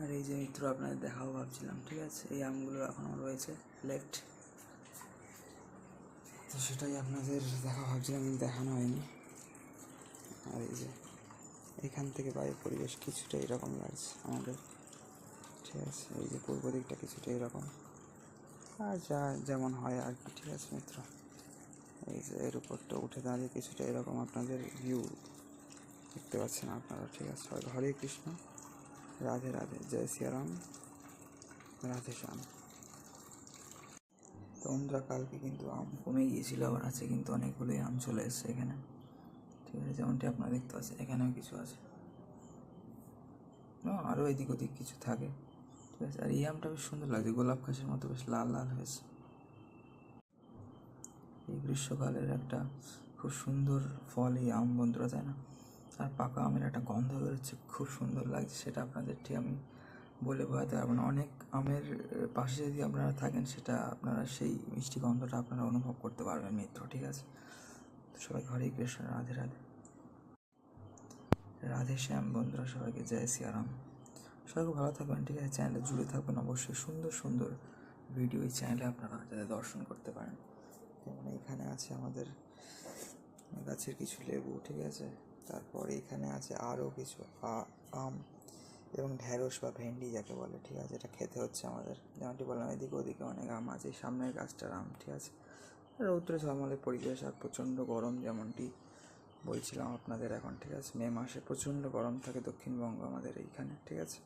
আর এই যে মিত্র আপনাদের দেখাও ভাবছিলাম, ঠিক আছে, এই আমগুলো এখনও রয়েছে লেফট, তো সেটাই আপনাদের দেখা ভাবছিলাম, কিন্তু দেখানো হয়নি। আর এই যে এখান থেকে বায়ুর পরিবেশ কিছুটা এরকম লাগছে আমাদের, ঠিক আছে। এই যে পূর্ব দিকটা কিছুটা এরকম, আর যা যেমন হয় আর কি, ঠিক আছে মিত্র। এই যে এর উপরটা উঠে দাঁড়িয়ে কিছুটা এরকম আপনাদের ভিউ দেখতে পাচ্ছেন আপনারা, ঠিক আছে। হরে কৃষ্ণ, রাধে রাধে, জয় সিয়ারাম, রাধে শ্যাম। তো বন্ধুরা, কালকে কিন্তু আম কমে গিয়েছিল, আবার আছে কিন্তু অনেকগুলোই আম চলে এসছে এখানে, ঠিক আছে। যেমনটি আপনারা দেখতে পাচ্ছেন এখানেও কিছু আছে, আরও এদিক ওদিক কিছু থাকে, ঠিক আছে। আর এই আমটা বেশ সুন্দর লাগছে, গোলাপ খাসের মতো বেশ লাল লাল হয়েছে। এই গ্রীষ্মকালের একটা খুব সুন্দর ফল এই আম বন্ধুরা, তাই না? আর পাকা আমের একটা গন্ধ বেরোচ্ছে, খুব সুন্দর লাগছে, সেটা আপনাদের ঠিক আমি বলে বোঝাতে পারবো না। অনেক আমের পাশে যদি আপনারা থাকেন, সেটা আপনারা সেই মিষ্টি গন্ধটা আপনারা অনুভব করতে পারবেন মিত্র, ঠিক আছে। তো সবাই হরে কৃষ্ণ, রাধে রাধে, রাধে শ্যাম বন্ধুরা, সবাইকে জয় সিয়ারাম। সবাই ভালো থাকবেন, ঠিক আছে। চ্যানেলে জুড়ে থাকবেন অবশ্যই, সুন্দর সুন্দর ভিডিও এই চ্যানেলে আপনারা যাতে দর্শন করতে পারেন। যেমন এখানে আছে আমাদের গাছের কিছু লেবু, ঠিক আছে। তারপরে এখানে আছে আরও কিছু আম এবং ঢ্যাঁড়স বা ভেন্ডি যাকে বলে, ঠিক আছে। এটা খেতে হচ্ছে আমাদের, যেমনটি বললাম এদিকে ওদিকে অনেক আম আছে, সামনের গাছটার আম, ঠিক আছে। রৌদ্রে ঝলমলে পরিবেশ, আর প্রচণ্ড গরম, যেমনটি বলছিলাম আপনাদের এখন, ঠিক আছে। মে মাসে প্রচণ্ড গরম থাকে দক্ষিণবঙ্গ আমাদের এইখানে, ঠিক আছে।